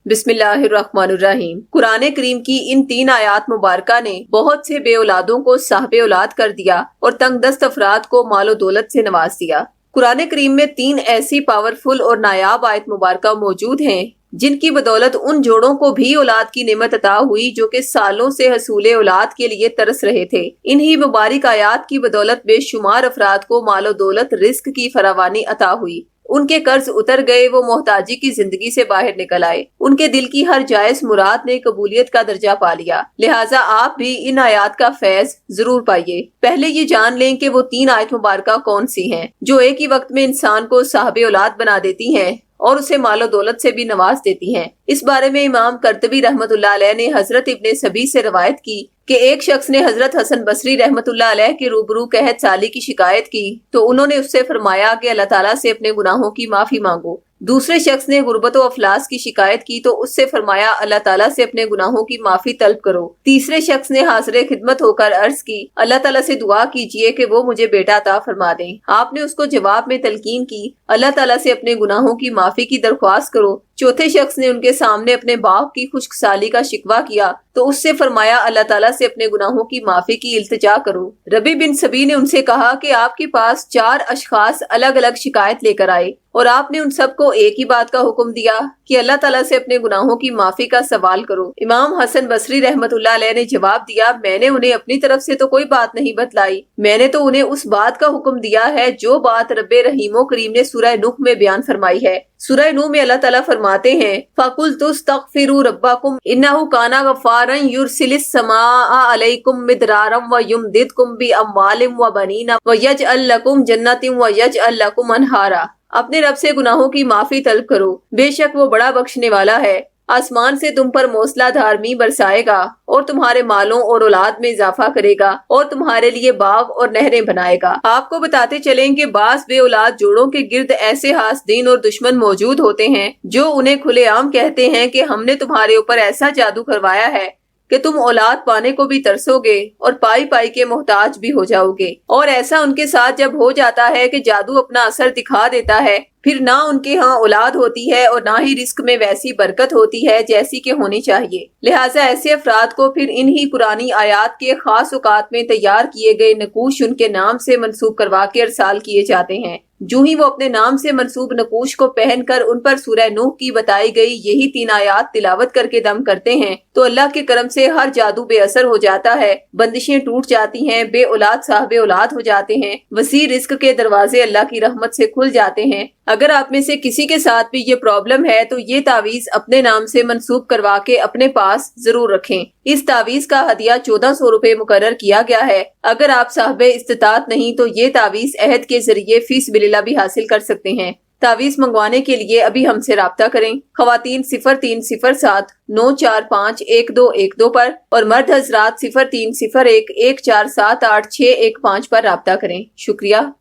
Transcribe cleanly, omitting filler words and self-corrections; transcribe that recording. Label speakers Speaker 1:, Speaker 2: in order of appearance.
Speaker 1: बिस्मिल्लाहिर्रहमानिर्रहीम। कुरान करीम की इन 3 आयात मुबारका ने बहुत से बे औलादों को साहबे औलाद कर दिया और तंगदस्त अफराद को मालो दौलत से नवाज दिया। कुरान करीम में 3 ऐसी पावरफुल और नायाब आयत मुबारका मौजूद हैं जिनकी बदौलत उन जोड़ों को भी औलाद की नेमत अता हुई जो कि सालों से हसूले औलाद के लिए तरस रहे थे। इन्हीं मुबारक आयात की बदौलत बेशुमार अफराद को मालो दौलत रिस्क की फरावानी अता हुई। उनके कर्ज उतर गए, वो मोहताजी की जिंदगी से बाहर निकल आए। उनके दिल की हर जायज मुराद ने कबूलियत का दर्जा पा लिया। लिहाजा आप भी इन आयात का फैज जरूर पाइए। पहले ये जान लें कि वो 3 आयत मुबारका कौन सी हैं जो एक ही वक्त में इंसान को साहबे औलाद बना देती हैं और उसे मालो दौलत से भी नवाज देती हैं। इस बारे में इमाम कर्तबी रहमतुल्लाह अलैह ने हजरत इब्ने सबी से रवायत की कि एक शख्स ने हजरत हसन बसरी रहमतुल्लाह अलैह के रूबरू कहत साली की शिकायत की तो उन्होंने उससे फरमाया कि अल्लाह ताला से अपने गुनाहों की माफी मांगो। दूसरे शख्स ने गुर्बत व अफलास की शिकायत की तो उससे फरमाया अल्लाह ताला से अपने गुनाहों की माफी तलब करो। तीसरे शख्स ने हाजिर खिदमत होकर अर्ज की अल्लाह ताला से दुआ कीजिए कि वो मुझे बेटा अता फरमा दें। आपने उसको जवाब में तलकीन की अल्लाह ताला से अपने गुनाहों की माफी की दरख्वास्त करो। चौथे शख्स ने उनके सामने अपने बाप की खुश्कसाली का शिकवा किया तो उससे फरमाया अल्लाह ताला से अपने गुनाहों की माफी की इल्तिजा करो। रबी बिन सबी ने उनसे कहा कि आपके पास 4 अशखास अलग अलग शिकायत लेकर आए और आपने उन सबको एक ही बात का हुक्म दिया कि अल्लाह ताला से अपने गुनाहों की माफी का सवाल करो। इमाम हसन बसरी रहमतुल्लाह अलैह ने जवाब दिया मैंने उन्हें अपनी तरफ से तो कोई बात नहीं बतलाई, मैंने तो उन्हें उस बात का हुक्म दिया है जो बात रब्बे रहीमो करीम ने सूरह नूह में बयान फरमाई है। सूरह नूह में अल्लाह ताला फरमाते हैं फकुल तुस्तगफिरू रब्बकुम इन्नहु काना गफ्फारन युरसिलिस समाअ अलैकुम मिदरारम व युमदिदकुम बि अम्वालिम व बनीना व यजअल लकुम जन्नतिन व यजअल लकुम अनहारा। अपने रब से गुनाहों की माफी तलब करो, बेशक वो बड़ा बख्शने वाला है। आसमान से तुम पर मूसलाधार मींह बरसाएगा और तुम्हारे मालों और औलाद में इजाफा करेगा और तुम्हारे लिए बाग और नहरें बनाएगा। आपको बताते चलें कि बास बे औलाद जोड़ों के गिर्द ऐसे हासदीन और दुश्मन मौजूद होते हैं जो उन्हें खुलेआम कहते हैं कि हमने तुम्हारे ऊपर ऐसा जादू करवाया है कि तुम औलाद पाने को भी तरसोगे और पाई पाई के मोहताज भी हो जाओगे। और ऐसा उनके साथ जब हो जाता है कि जादू अपना असर दिखा देता है, फिर ना उनके यहाँ औलाद होती है और ना ही रिस्क में वैसी बरकत होती है जैसी कि होनी चाहिए। लिहाजा ऐसे अफराद को फिर इन्हीं कुरानी आयात के खास औकात में तैयार किए गए नकूश उनके नाम से मंसूब करवा के अरसाल किए जाते हैं। जो ही वो अपने नाम से मंसूब नकूश को पहनकर उन पर सूरह नूह की बताई गई यही 3 आयात तिलावत करके दम करते हैं तो अल्लाह के करम से हर जादू बेअसर हो जाता है, बंदिशें टूट जाती हैं, बे औलाद साहबे औलाद हो जाते हैं, वसी रिस्क के दरवाजे अल्लाह की रहमत से खुल जाते हैं। अगर आप में से किसी के साथ भी ये प्रॉब्लम है तो ये तावीज अपने नाम से मंसूब करवा के अपने पास जरूर रखें। इस तावीज का हदिया 1400 रुपए मुकर्रर किया गया है। अगर आप साहबे इस्तिताअत नहीं तो ये तावीज अहद के जरिए फीसबिलिल्लाह भी हासिल कर सकते हैं। तावीज मंगवाने के लिए अभी हमसे राब्ता करें। खवातीन 0307 9451212 पर और मर्द हजरात 0301 1478615 पर राब्ता करें। शुक्रिया।